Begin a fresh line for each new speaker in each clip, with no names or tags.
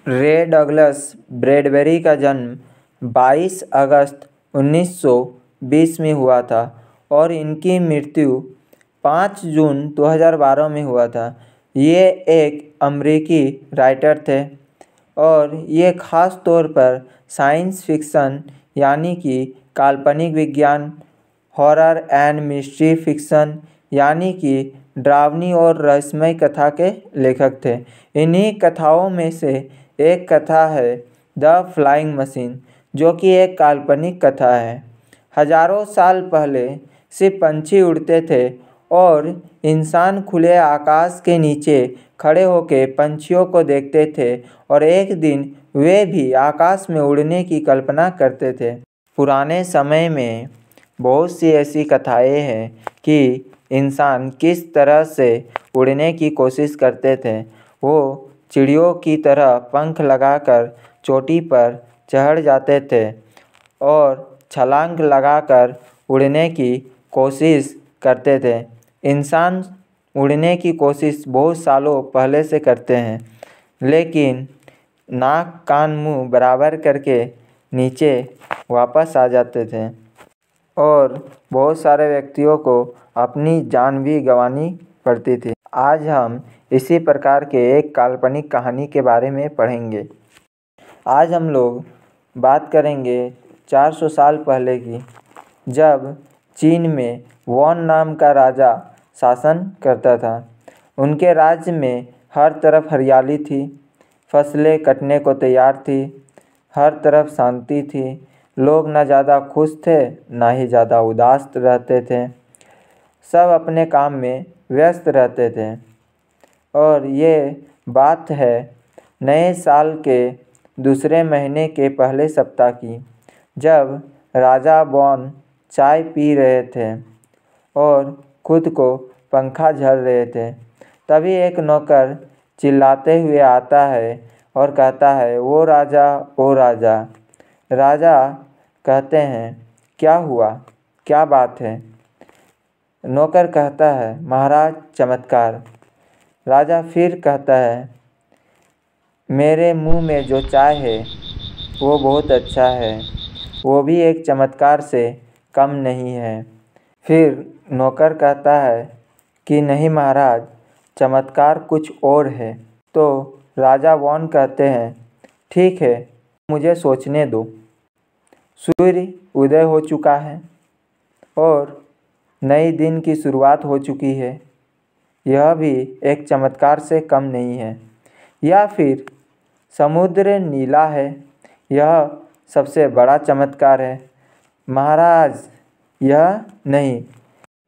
रे Douglas Bradbury का जन्म 22 अगस्त 1920 में हुआ था और इनकी मृत्यु 5 जून 2012 में हुआ था। ये एक अमेरिकी राइटर थे और ये ख़ास तौर पर साइंस फिक्शन यानी कि काल्पनिक विज्ञान, हॉरर एंड मिस्ट्री फिक्शन यानी कि डरावनी और रहस्यमय कथा के लेखक थे। इन्हीं कथाओं में से एक कथा है द फ्लाइंग मशीन, जो कि एक काल्पनिक कथा है। हजारों साल पहले सिर्फ पंछी उड़ते थे और इंसान खुले आकाश के नीचे खड़े होकर पंछियों को देखते थे और एक दिन वे भी आकाश में उड़ने की कल्पना करते थे। पुराने समय में बहुत सी ऐसी कथाएं हैं कि इंसान किस तरह से उड़ने की कोशिश करते थे। वो चिड़ियों की तरह पंख लगाकर चोटी पर चढ़ जाते थे और छलांग लगाकर उड़ने की कोशिश करते थे। इंसान उड़ने की कोशिश बहुत सालों पहले से करते हैं, लेकिन नाक कान मुंह बराबर करके नीचे वापस आ जाते थे और बहुत सारे व्यक्तियों को अपनी जान भी गंवानी पड़ती थी। आज हम इसी प्रकार के एक काल्पनिक कहानी के बारे में पढ़ेंगे। आज हम लोग बात करेंगे 400 साल पहले की, जब चीन में वॉन नाम का राजा शासन करता था। उनके राज्य में हर तरफ हरियाली थी, फसलें कटने को तैयार थी, हर तरफ शांति थी। लोग न ज़्यादा खुश थे ना ही ज़्यादा उदास रहते थे। सब अपने काम में व्यस्त रहते थे और ये बात है नए साल के दूसरे महीने के पहले सप्ताह की, जब राजा वॉन चाय पी रहे थे और खुद को पंखा झल रहे थे। तभी एक नौकर चिल्लाते हुए आता है और कहता है, वो राजा, ओ राजा। राजा कहते हैं, क्या हुआ, क्या बात है? नौकर कहता है, महाराज चमत्कार। राजा फिर कहता है, मेरे मुंह में जो चाय है वो बहुत अच्छा है, वो भी एक चमत्कार से कम नहीं है। फिर नौकर कहता है कि नहीं महाराज, चमत्कार कुछ और है। तो राजा वॉन कहते हैं, ठीक है, मुझे सोचने दो। सूर्य उदय हो चुका है और नई दिन की शुरुआत हो चुकी है। यह भी एक चमत्कार से कम नहीं है। या फिर समुद्र नीला है, यह सबसे बड़ा चमत्कार है। महाराज, यह नहीं।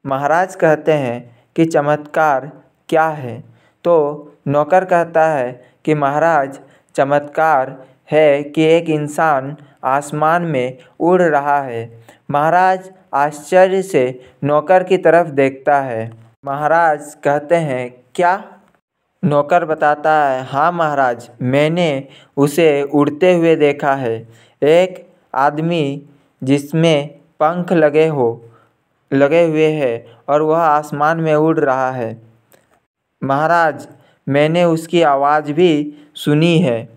महाराज कहते हैं कि चमत्कार क्या है? तो नौकर कहता है कि महाराज, चमत्कार है कि एक इंसान आसमान में उड़ रहा है। महाराज आश्चर्य से नौकर की तरफ देखता है। महाराज कहते हैं, क्या? नौकर बताता है, हाँ महाराज, मैंने उसे उड़ते हुए देखा है। एक आदमी जिसमें पंख लगे हुए हैं और वह आसमान में उड़ रहा है। महाराज, मैंने उसकी आवाज़ भी सुनी है।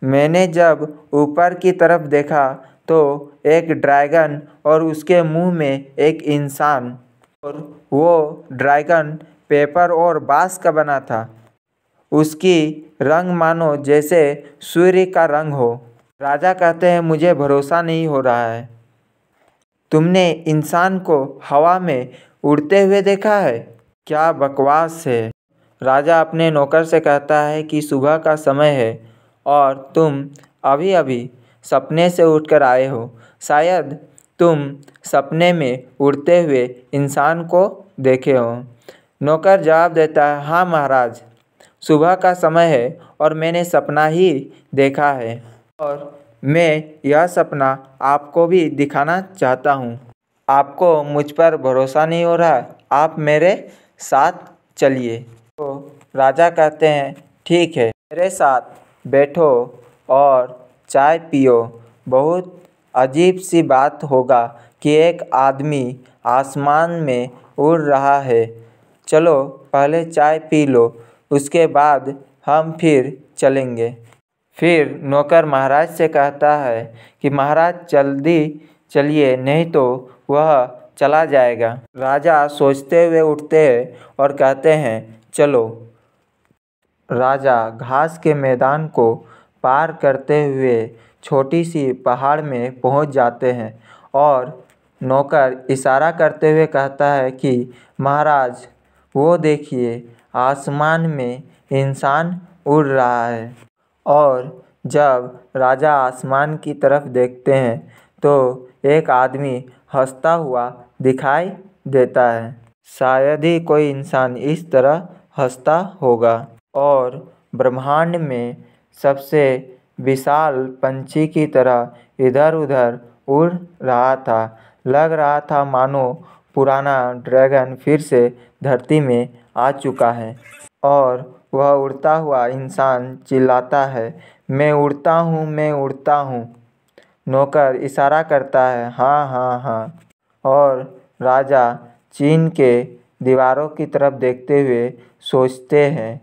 मैंने जब ऊपर की तरफ देखा तो एक ड्रैगन और उसके मुंह में एक इंसान, और वो ड्रैगन पेपर और बाँस का बना था। उसकी रंग मानो जैसे सूर्य का रंग हो। राजा कहते हैं, मुझे भरोसा नहीं हो रहा है। तुमने इंसान को हवा में उड़ते हुए देखा है? क्या बकवास है। राजा अपने नौकर से कहता है कि सुबह का समय है और तुम अभी अभी सपने से उठकर आए हो। शायद तुम सपने में उड़ते हुए इंसान को देखे हो। नौकर जवाब देता है, हाँ महाराज, सुबह का समय है और मैंने सपना ही देखा है और मैं यह सपना आपको भी दिखाना चाहता हूँ। आपको मुझ पर भरोसा नहीं हो रहा, आप मेरे साथ चलिए। तो राजा कहते हैं ठीक है, मेरे साथ बैठो और चाय पियो। बहुत अजीब सी बात होगा कि एक आदमी आसमान में उड़ रहा है। चलो पहले चाय पी लो, उसके बाद हम फिर चलेंगे। फिर नौकर महाराज से कहता है कि महाराज जल्दी चलिए, नहीं तो वह चला जाएगा। राजा सोचते हुए उठते हैं और कहते हैं चलो। राजा घास के मैदान को पार करते हुए छोटी सी पहाड़ में पहुंच जाते हैं और नौकर इशारा करते हुए कहता है कि महाराज वो देखिए, आसमान में इंसान उड़ रहा है। और जब राजा आसमान की तरफ देखते हैं तो एक आदमी हंसता हुआ दिखाई देता है। शायद ही कोई इंसान इस तरह हंसता होगा। और ब्रह्मांड में सबसे विशाल पंछी की तरह इधर उधर उड़ रहा था। लग रहा था मानो पुराना ड्रैगन फिर से धरती में आ चुका है। और वह उड़ता हुआ इंसान चिल्लाता है, मैं उड़ता हूँ, मैं उड़ता हूँ। नौकर इशारा करता है, हाँ हाँ हाँ। और राजा चीन के दीवारों की तरफ देखते हुए सोचते हैं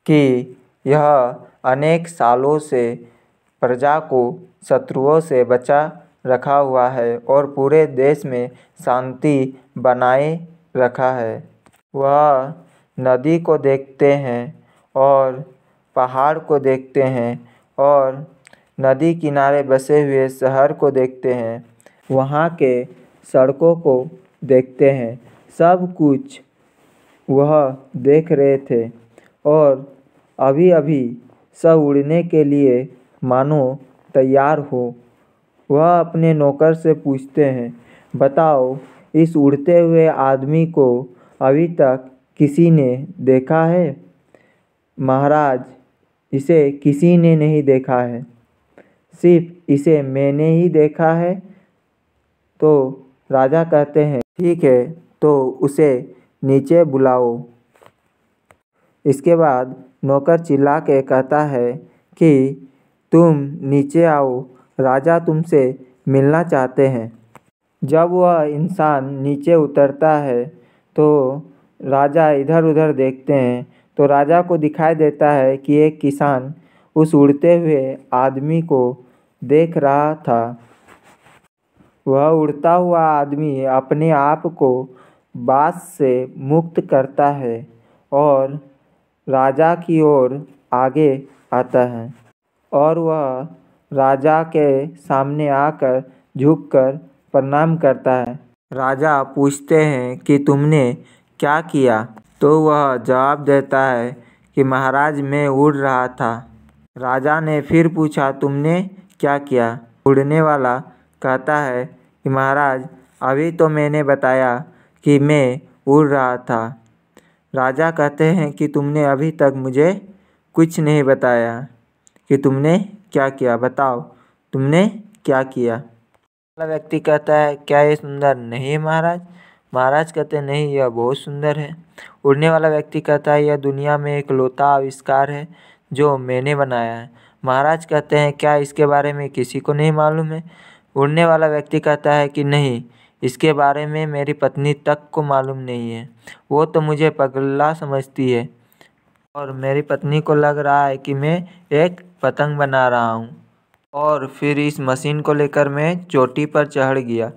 कि यह अनेक सालों से प्रजा को शत्रुओं से बचा रखा हुआ है और पूरे देश में शांति बनाए रखा है। वह नदी को देखते हैं और पहाड़ को देखते हैं और नदी किनारे बसे हुए शहर को देखते हैं, वहाँ के सड़कों को देखते हैं। सब कुछ वह देख रहे थे और अभी अभी सब उड़ने के लिए मानो तैयार हो। वह अपने नौकर से पूछते हैं, बताओ इस उड़ते हुए आदमी को अभी तक किसी ने देखा है? महाराज, इसे किसी ने नहीं देखा है, सिर्फ इसे मैंने ही देखा है। तो राजा कहते हैं ठीक है, तो उसे नीचे बुलाओ। इसके बाद नौकर चिल्ला के कहता है कि तुम नीचे आओ, राजा तुमसे मिलना चाहते हैं। जब वह इंसान नीचे उतरता है तो राजा इधर उधर देखते हैं तो राजा को दिखाई देता है कि एक किसान उस उड़ते हुए आदमी को देख रहा था। वह उड़ता हुआ आदमी अपने आप को बाँस से मुक्त करता है और राजा की ओर आगे आता है और वह राजा के सामने आकर झुककर प्रणाम करता है। राजा पूछते हैं कि तुमने क्या किया? तो वह जवाब देता है कि महाराज मैं उड़ रहा था। राजा ने फिर पूछा तुमने क्या किया? उड़ने वाला कहता है कि महाराज अभी तो मैंने बताया कि मैं उड़ रहा था। राजा कहते हैं कि तुमने अभी तक मुझे कुछ नहीं बताया कि तुमने क्या किया, बताओ तुमने क्या किया? वाला व्यक्ति कहता है क्या ये सुंदर नहीं है महाराज? महाराज कहते हैं नहीं, यह बहुत सुंदर है। उड़ने वाला व्यक्ति कहता है यह दुनिया में एक लौता आविष्कार है जो मैंने बनाया है। महाराज कहते हैं क्या इसके बारे में किसी को नहीं मालूम है? उड़ने वाला व्यक्ति कहता है कि नहीं, इसके बारे में मेरी पत्नी तक को मालूम नहीं है। वो तो मुझे पगला समझती है और मेरी पत्नी को लग रहा है कि मैं एक पतंग बना रहा हूँ। और फिर इस मशीन को लेकर मैं चोटी पर चढ़ गया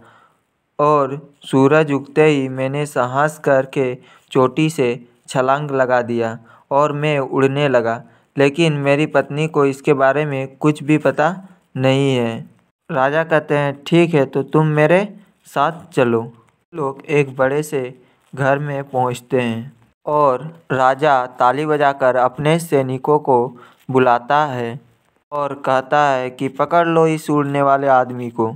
और सूरज उगते ही मैंने साहस करके चोटी से छलांग लगा दिया और मैं उड़ने लगा। लेकिन मेरी पत्नी को इसके बारे में कुछ भी पता नहीं है। राजा कहते हैं ठीक है, तो तुम मेरे साथ चलो। लोग एक बड़े से घर में पहुंचते हैं और राजा ताली बजाकर अपने सैनिकों को बुलाता है और कहता है कि पकड़ लो इस उड़ने वाले आदमी को।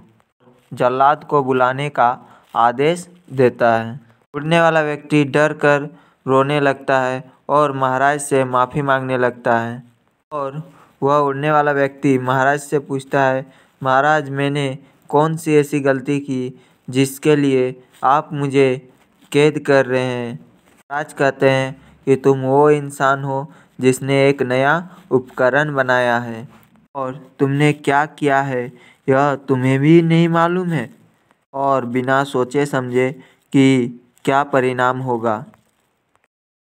जल्लाद को बुलाने का आदेश देता है। उड़ने वाला व्यक्ति डर कर रोने लगता है और महाराज से माफ़ी मांगने लगता है। और वह उड़ने वाला व्यक्ति महाराज से पूछता है महाराज मैंने कौन सी ऐसी गलती की जिसके लिए आप मुझे कैद कर रहे हैं? महाराज कहते हैं कि तुम वो इंसान हो जिसने एक नया उपकरण बनाया है और तुमने क्या किया है यह तुम्हें भी नहीं मालूम है और बिना सोचे समझे कि क्या परिणाम होगा।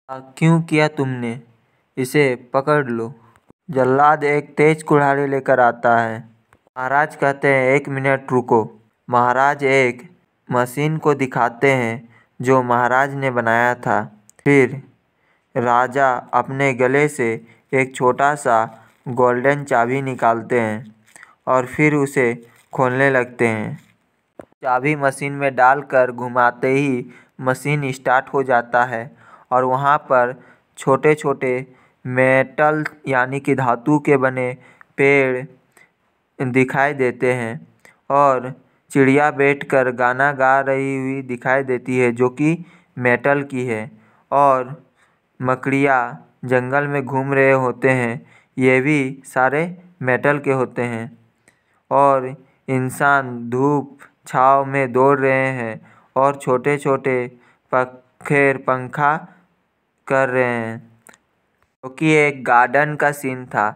क्यों किया तुमने? इसे पकड़ लो। जल्लाद एक तेज कुल्हाड़ी लेकर आता है। महाराज कहते हैं 1 मिनट रुको। महाराज एक मशीन को दिखाते हैं जो महाराज ने बनाया था। फिर राजा अपने गले से एक छोटा सा गोल्डन चाबी निकालते हैं और फिर उसे खोलने लगते हैं। चाबी मशीन में डालकर घुमाते ही मशीन स्टार्ट हो जाता है और वहाँ पर छोटे छोटे मेटल यानी कि धातु के बने पेड़ दिखाई देते हैं और चिड़िया बैठकर गाना गा रही हुई दिखाई देती है जो कि मेटल की है और मकड़ियाँ जंगल में घूम रहे होते हैं, ये भी सारे मेटल के होते हैं और इंसान धूप छाँव में दौड़ रहे हैं और छोटे छोटे पंखा कर रहे हैं, क्योंकि एक गार्डन का सीन था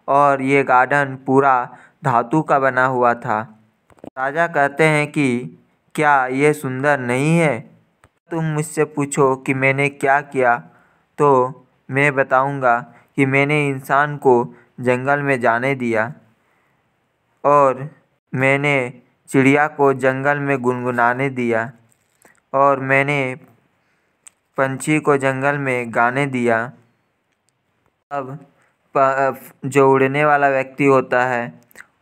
और ये गार्डन पूरा धातु का बना हुआ था। राजा कहते हैं कि क्या ये सुंदर नहीं है? तुम मुझसे पूछो कि मैंने क्या किया तो मैं बताऊंगा कि मैंने इंसान को जंगल में जाने दिया और मैंने चिड़िया को जंगल में गुनगुनाने दिया और मैंने पंछी को जंगल में गाने दिया। अब जो उड़ने वाला व्यक्ति होता है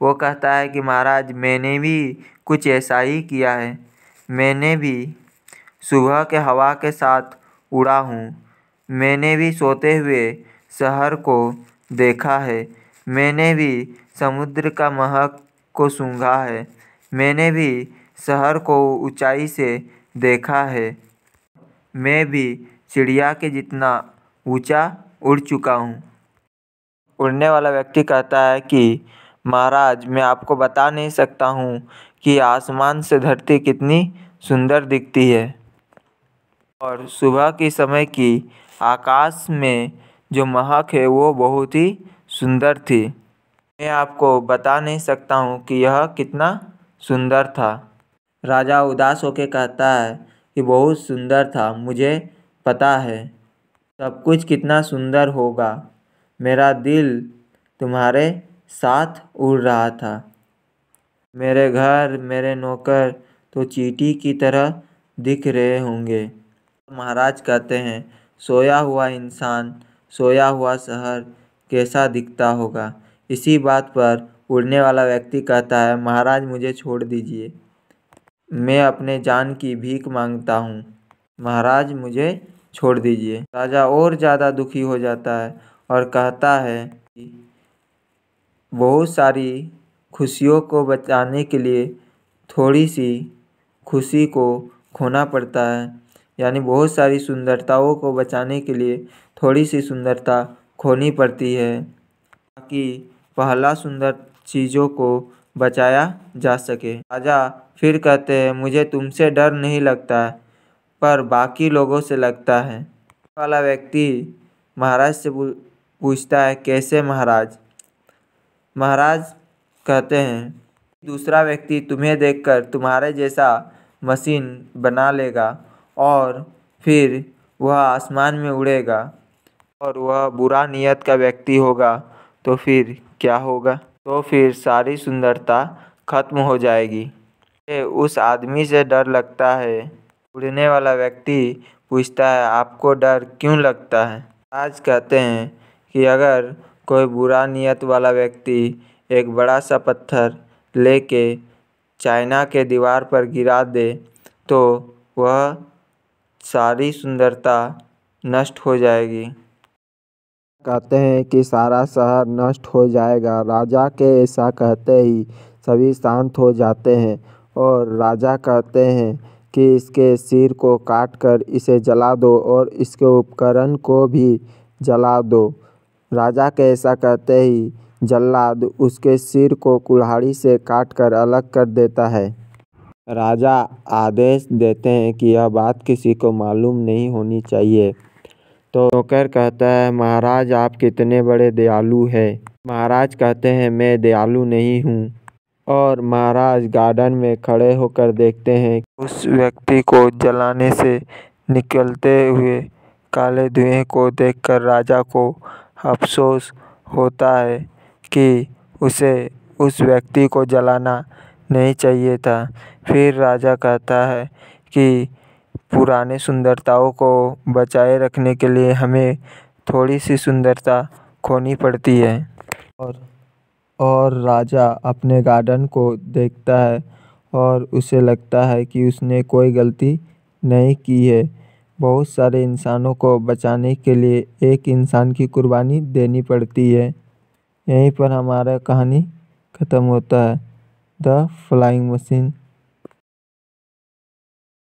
वो कहता है कि महाराज मैंने भी कुछ ऐसा ही किया है। मैंने भी सुबह के हवा के साथ उड़ा हूँ। मैंने भी सोते हुए शहर को देखा है। मैंने भी समुद्र का महक को सूंघा है। मैंने भी शहर को ऊंचाई से देखा है। मैं भी चिड़िया के जितना ऊंचा उड़ चुका हूँ। उड़ने वाला व्यक्ति कहता है कि महाराज मैं आपको बता नहीं सकता हूँ कि आसमान से धरती कितनी सुंदर दिखती है और सुबह के समय की आकाश में जो महक है वो बहुत ही सुंदर थी। मैं आपको बता नहीं सकता हूँ कि यह कितना सुंदर था। राजा उदास होकर कहता है कि बहुत सुंदर था, मुझे पता है सब कुछ कितना सुंदर होगा। मेरा दिल तुम्हारे साथ उड़ रहा था। मेरे घर मेरे नौकर तो चींटी की तरह दिख रहे होंगे। महाराज कहते हैं सोया हुआ इंसान, सोया हुआ शहर कैसा दिखता होगा। इसी बात पर उड़ने वाला व्यक्ति कहता है महाराज मुझे छोड़ दीजिए, मैं अपने जान की भीख मांगता हूँ, महाराज मुझे छोड़ दीजिए। राजा और ज़्यादा दुखी हो जाता है और कहता है कि बहुत सारी खुशियों को बचाने के लिए थोड़ी सी खुशी को खोना पड़ता है, यानी बहुत सारी सुंदरताओं को बचाने के लिए थोड़ी सी सुंदरता खोनी पड़ती है ताकि पहला सुंदर चीज़ों को बचाया जा सके। राजा फिर कहते हैं मुझे तुमसे डर नहीं लगता पर बाकी लोगों से लगता है। वाला व्यक्ति महाराज से पूछता है कैसे महाराज? महाराज कहते हैं दूसरा व्यक्ति तुम्हें देखकर तुम्हारे जैसा मशीन बना लेगा और फिर वह आसमान में उड़ेगा और वह बुरा नियत का व्यक्ति होगा तो फिर क्या होगा? तो फिर सारी सुंदरता खत्म हो जाएगी। उस आदमी से डर लगता है। उड़ने वाला व्यक्ति पूछता है आपको डर क्यों लगता है? आज कहते हैं कि अगर कोई बुरा नियत वाला व्यक्ति एक बड़ा सा पत्थर लेके चाइना के दीवार पर गिरा दे तो वह सारी सुंदरता नष्ट हो जाएगी।
कहते हैं कि सारा शहर नष्ट हो जाएगा। राजा के ऐसा कहते ही सभी शांत हो जाते हैं और राजा कहते हैं कि इसके सिर को काटकर इसे जला दो और इसके उपकरण को भी जला दो। राजा के ऐसा कहते ही जल्लाद उसके सिर को कुल्हाड़ी से काटकर अलग कर देता है। राजा आदेश देते हैं कि यह बात किसी को मालूम नहीं होनी चाहिए। तो नौकर कहता है, महाराज आप कितने बड़े दयालु हैं। महाराज कहते हैं, मैं दयालु नहीं हूँ। और महाराज गार्डन में खड़े होकर देखते हैं उस व्यक्ति को जलाने से निकलते हुए काले धुएं को देखकर राजा को अफसोस होता है कि उसे उस व्यक्ति को जलाना नहीं चाहिए था। फिर राजा कहता है कि पुराने सुंदरताओं को बचाए रखने के लिए हमें थोड़ी सी सुंदरता खोनी पड़ती है। और राजा अपने गार्डन को देखता है और उसे लगता है कि उसने कोई गलती नहीं की है। बहुत सारे इंसानों को बचाने के लिए एक इंसान की कुर्बानी देनी पड़ती है। यहीं पर हमारा कहानी ख़त्म होता है। The flying machine.